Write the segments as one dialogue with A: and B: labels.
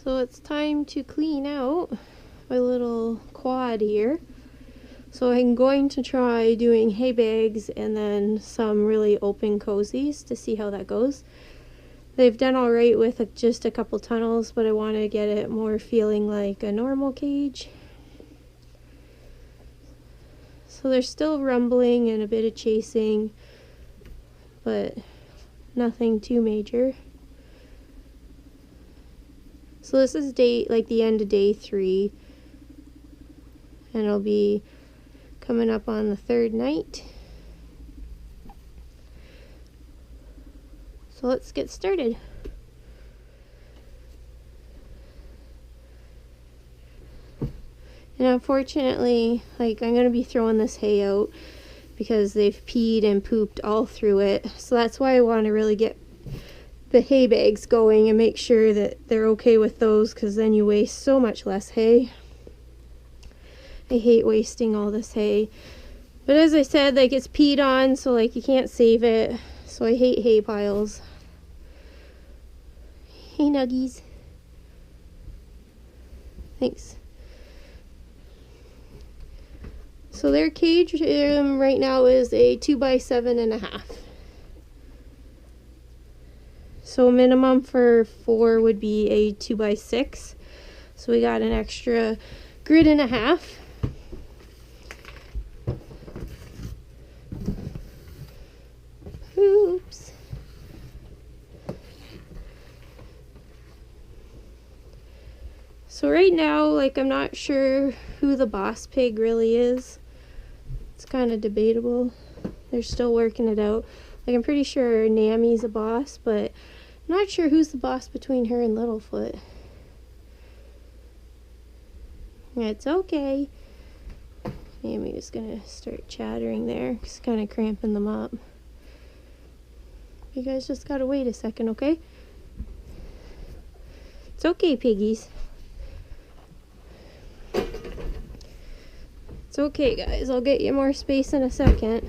A: So it's time to clean out my little quad here. So I'm going to try doing hay bags and then some really open cozies to see how that goes. They've done alright with just a couple tunnels, but I want to get it more feeling like a normal cage. So there's still rumbling and a bit of chasing, but nothing too major. So this is the end of day 3, and it'll be coming up on the 3rd night. So let's get started. And unfortunately, I'm going to be throwing this hay out because they've peed and pooped all through it. So that's why I want to really get the hay bags going and make sure that they're okay with those, because then you waste so much less hay. I hate wasting all this hay. But as I said, it's peed on, so you can't save it. So I hate hay piles. Hey Nuggies. Thanks. So their cage right now is a 2x7.5. So minimum for 4 would be a 2x6. So we got an extra grid and a half. Oops. So right now, I'm not sure who the boss pig really is. It's kind of debatable. They're still working it out. I'm pretty sure Nammy's a boss, but I'm not sure who's the boss between her and Littlefoot. It's okay. Nammy was gonna start chattering there. It's kind of cramping them up. You guys just gotta wait a second, okay? It's okay, piggies. It's okay, guys. I'll get you more space in a second.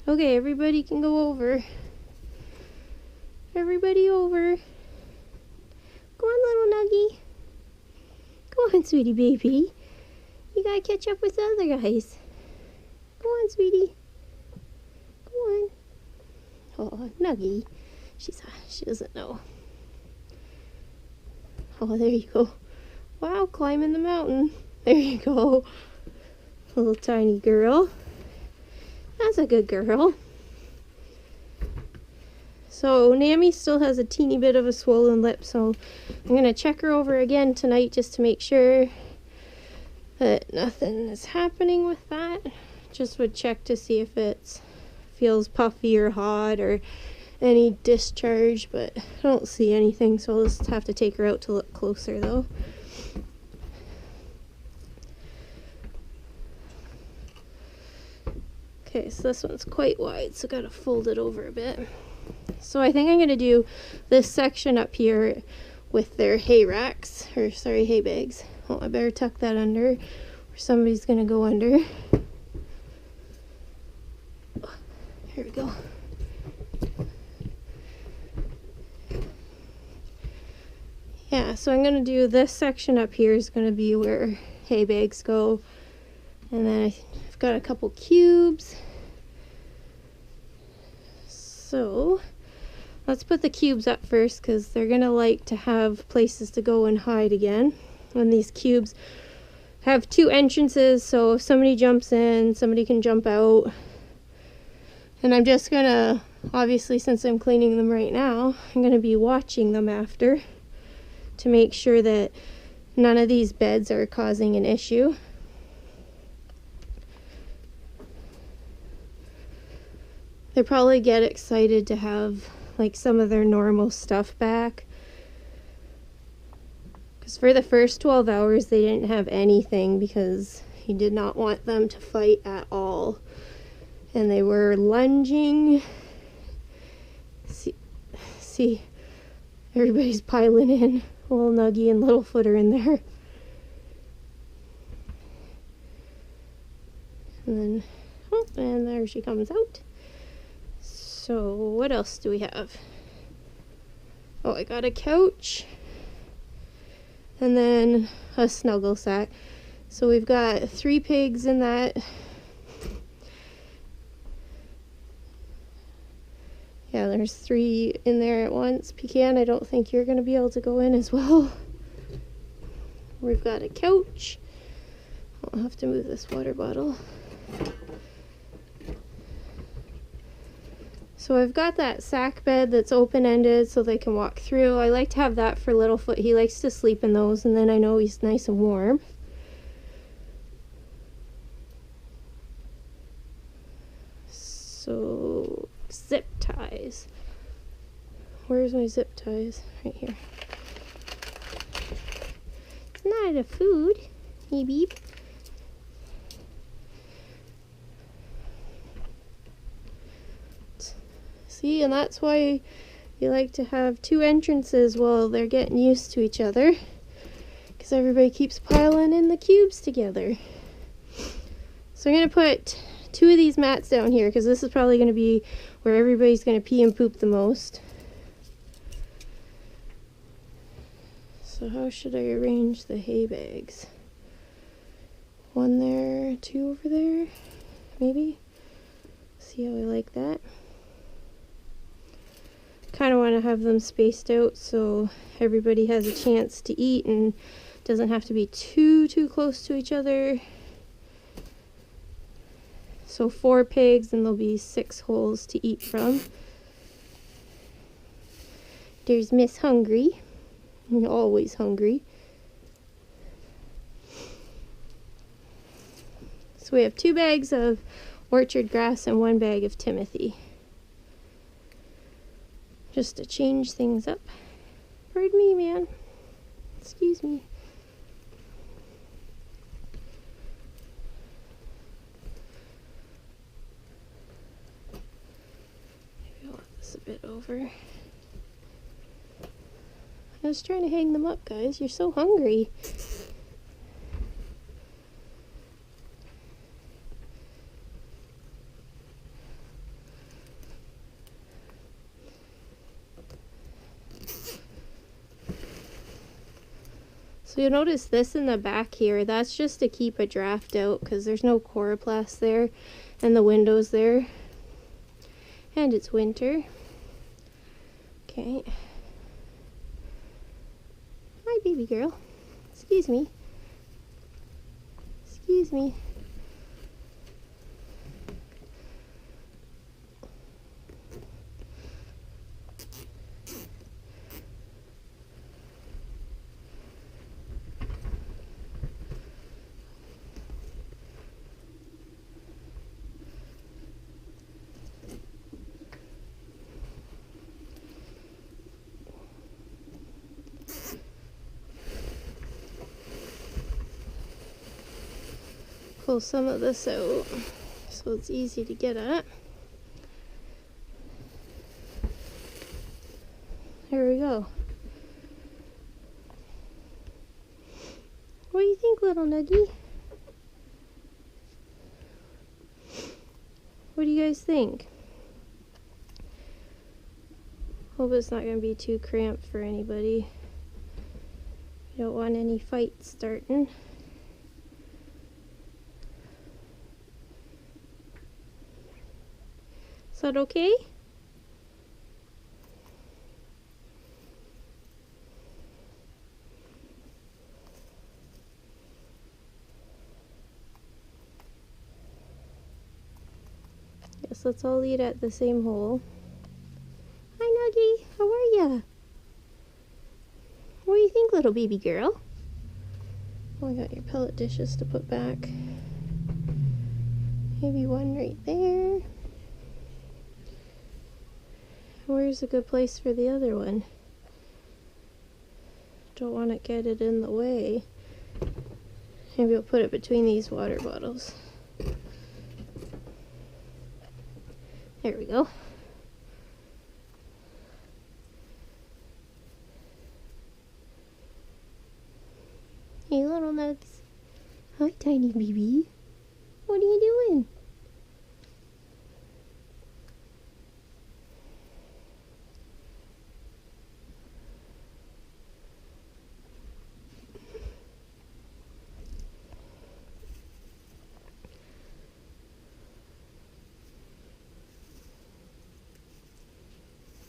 A: Okay, everybody can go over. Everybody over. Go on, little Nuggie. Go on, sweetie baby. You gotta catch up with the other guys. Go on, sweetie. Go on. Oh, Nuggie. She doesn't know. Oh, there you go. Wow, climbing the mountain. There you go. Little tiny girl. That's a good girl. So Nammy still has a teeny bit of a swollen lip, so I'm going to check her over again tonight just to make sure that nothing is happening with that. Just would check to see if it feels puffy or hot or any discharge, but I don't see anything, so I'll just have to take her out to look closer though. Okay, so this one's quite wide, so gotta fold it over a bit. So I think I'm gonna do this section up here with their hay racks, or sorry, hay bags. Oh, I better tuck that under, or somebody's gonna go under. Here we go. Yeah, so I'm gonna do this section up here is gonna be where hay bags go, and then I've got a couple cubes. So let's put the cubes up first, because they're gonna like to have places to go and hide again. And these cubes have 2 entrances, so if somebody jumps in, somebody can jump out. And I'm just gonna, obviously since I'm cleaning them right now, I'm gonna be watching them after to make sure that none of these beds are causing an issue. They probably get excited to have some of their normal stuff back, because for the first 12 hours they didn't have anything because he did not want them to fight at all, and they were lunging. See, everybody's piling in. Little Nuggie and Littlefoot are in there. And then, oh, and there she comes out. So what else do we have? Oh, I got a couch. And then a snuggle sack. So we've got 3 pigs in that. Yeah, there's 3 in there at once. Pecan, I don't think you're going to be able to go in as well. We've got a couch. I'll have to move this water bottle. So I've got that sack bed that's open-ended so they can walk through. I like to have that for Littlefoot. He likes to sleep in those, and then I know he's nice and warm. So, zip ties. Where's my zip ties? Right here. It's not a food. Hey, beep. See, and that's why you like to have 2 entrances while they're getting used to each other. Because everybody keeps piling in the cubes together. So I'm going to put 2 of these mats down here because this is probably going to be where everybody's going to pee and poop the most. So how should I arrange the hay bags? 1 there, 2 over there, maybe? See how I like that? Kind of want to have them spaced out so everybody has a chance to eat and doesn't have to be too close to each other. So 4 pigs and there'll be 6 holes to eat from. There's Miss Hungry. You're always hungry. So we have 2 bags of orchard grass and 1 bag of Timothy. Just to change things up. Pardon me, man. Excuse me. Maybe I'll let this a bit over. I was trying to hang them up, guys. You're so hungry. So you'll notice this in the back here, that's just to keep a draft out because there's no Coroplast there and the window's there. And it's winter. Okay. Hi, baby girl. Excuse me. Excuse me. Pull some of this out so it's easy to get at. There we go. What do you think, little Nuggie? What do you guys think? Hope it's not going to be too cramped for anybody. You don't want any fights starting. Is that okay? Yes, let's all eat at the same hole. Hi, Nuggie. How are ya? What do you think, little baby girl? Oh, I got your pellet dishes to put back. Maybe 1 right there. Where's a good place for the other one? Don't want to get it in the way. Maybe I'll put it between these water bottles. There we go. Hey, little nugs. Hi, tiny baby. What are you doing?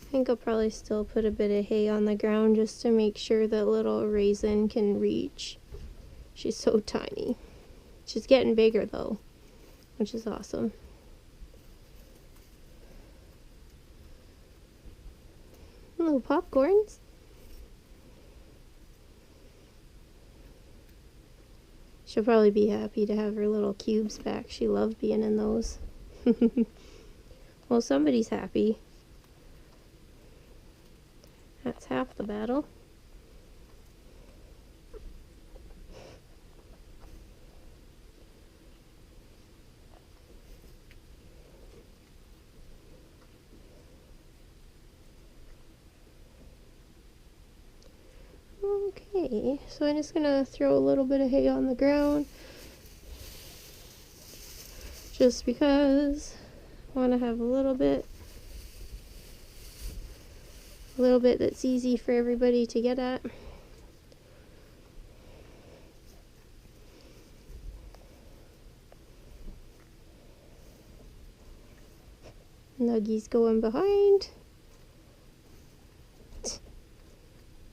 A: I think I'll probably still put a bit of hay on the ground just to make sure that little Raisin can reach. She's so tiny. She's getting bigger though, which is awesome. Little popcorns. She'll probably be happy to have her little cubes back. She loved being in those. Well, somebody's happy. That's half the battle. Okay, so I'm just gonna throw a little bit of hay on the ground just because I want to have a little bit that's easy for everybody to get at. Nuggy's going behind,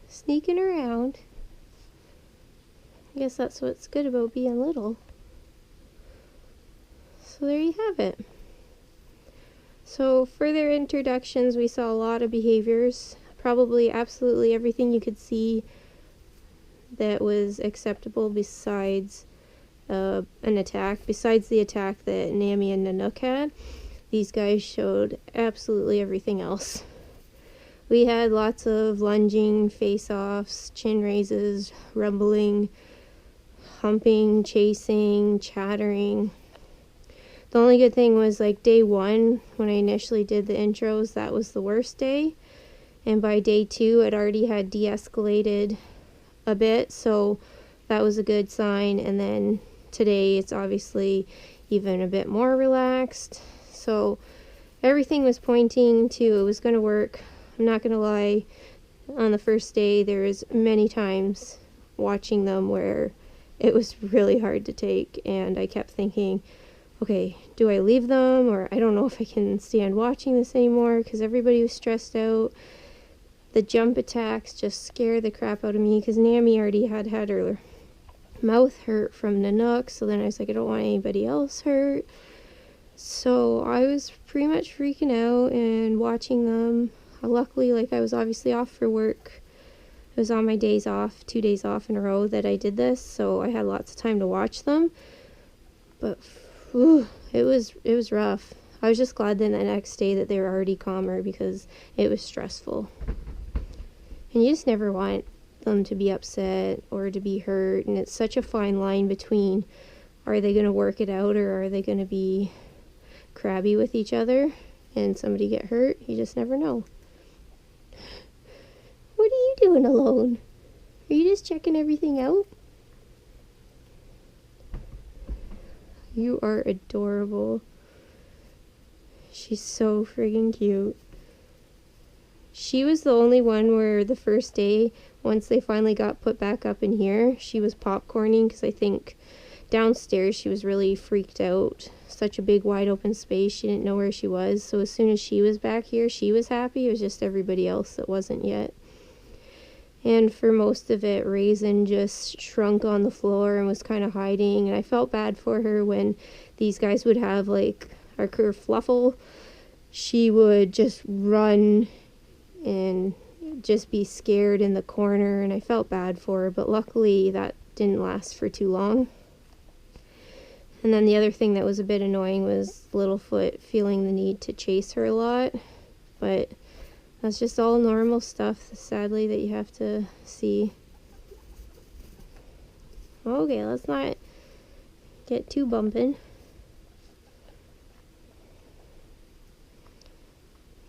A: sneaking around. I guess that's what's good about being little. So there you have it. So for their introductions, we saw a lot of behaviors, probably absolutely everything you could see that was acceptable besides an attack. Besides the attack that Nami and Nanook had, these guys showed absolutely everything else. We had lots of lunging, face-offs, chin raises, rumbling, humping, chasing, chattering. The only good thing was like day 1, when I initially did the intros, that was the worst day. And by day 2, it already had de-escalated a bit, so that was a good sign. And then today, it's obviously even a bit more relaxed. So everything was pointing to it was going to work. I'm not going to lie, on the first day, there was many times watching them where it was really hard to take, and I kept thinking, okay, do I leave them, or I don't know if I can stand watching this anymore, because everybody was stressed out. The jump attacks just scared the crap out of me, because Nami already had her mouth hurt from Nanook, so then I was like, I don't want anybody else hurt. So I was pretty much freaking out and watching them. Luckily, like, I was obviously off for work. It was on my days off, 2 days off in a row that I did this, so I had lots of time to watch them. But it was rough. I was just glad then the next day that they were already calmer, because it was stressful. And you just never want them to be upset or to be hurt, and it's such a fine line between, are they going to work it out, or are they going to be crabby with each other and somebody get hurt? You just never know. What are you doing alone? Are you just checking everything out? You are adorable. She's so friggin' cute. She was the only one where the first day, once they finally got put back up in here, she was popcorning, because I think downstairs she was really freaked out. Such a big wide open space, she didn't know where she was. So as soon as she was back here, she was happy. It was just everybody else that wasn't yet. And for most of it, Raisin just shrunk on the floor and was kind of hiding. And I felt bad for her when these guys would have like our kerfluffle. She would just run and just be scared in the corner, and I felt bad for her, but luckily that didn't last for too long. And then the other thing that was a bit annoying was Littlefoot feeling the need to chase her a lot, but that's just all normal stuff, sadly, that you have to see. Okay, let's not get too bumping.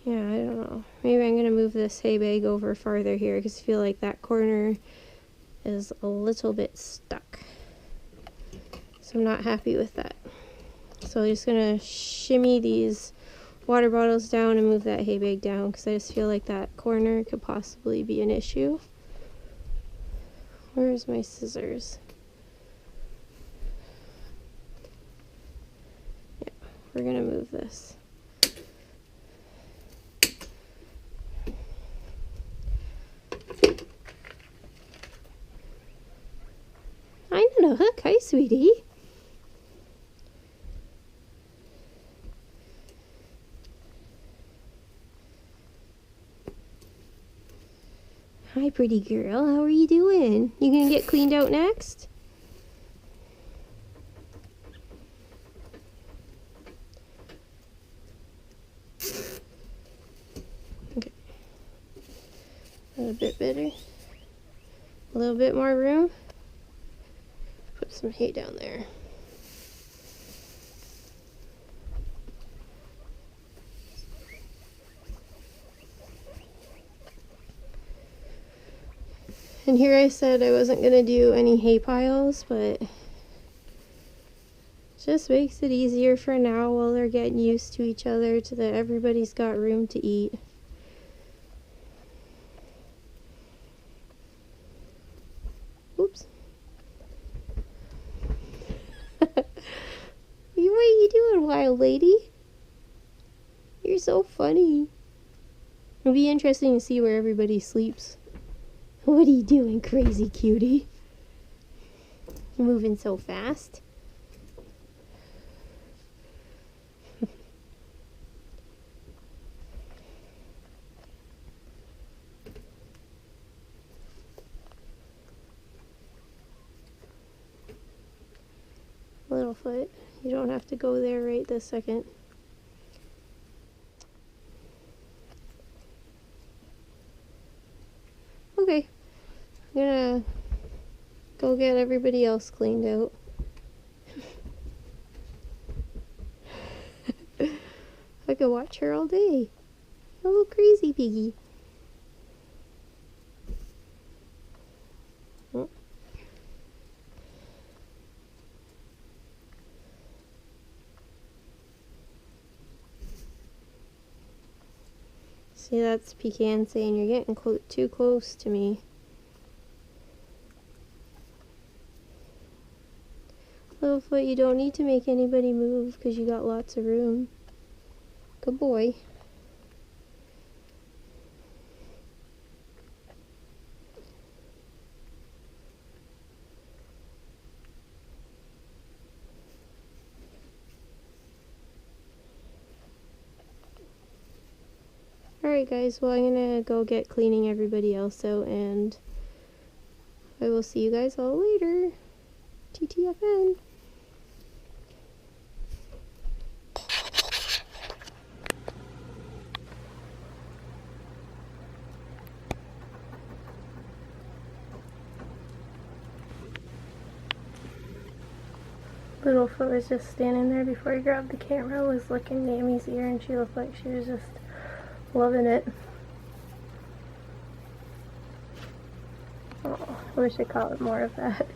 A: Yeah, I don't know. Maybe I'm going to move this hay bag over farther here, because I feel like that corner is a little bit stuck. So I'm not happy with that. So I'm just gonna shimmy these water bottles down and move that hay bag down because I just feel like that corner could possibly be an issue. Where's my scissors? Yeah, we're gonna move this. I'm on a hook. Hi, sweetie. Hi, pretty girl. How are you doing? You gonna get cleaned out next? Okay. A bit better. A little bit more room. Put some hay down there. And here I said I wasn't gonna do any hay piles, but it just makes it easier for now while they're getting used to each other, to that everybody's got room to eat. Oops. What are you doing, wild lady? You're so funny. It'll be interesting to see where everybody sleeps. What are you doing, crazy cutie? You're moving so fast. Littlefoot, you don't have to go there right this second. Okay, I'm gonna go get everybody else cleaned out. I could watch her all day. Oh, crazy piggy. Oh. See, that's Pecan saying you're getting too close to me. Littlefoot, you don't need to make anybody move because you got lots of room. Good boy. Alright guys, well I'm gonna go get cleaning everybody else out, and I will see you guys all later. TTFN. Littlefoot was just standing there before I grabbed the camera, was licking Mammy's ear, and she looked like she was just loving it. Oh, I wish I caught more of that.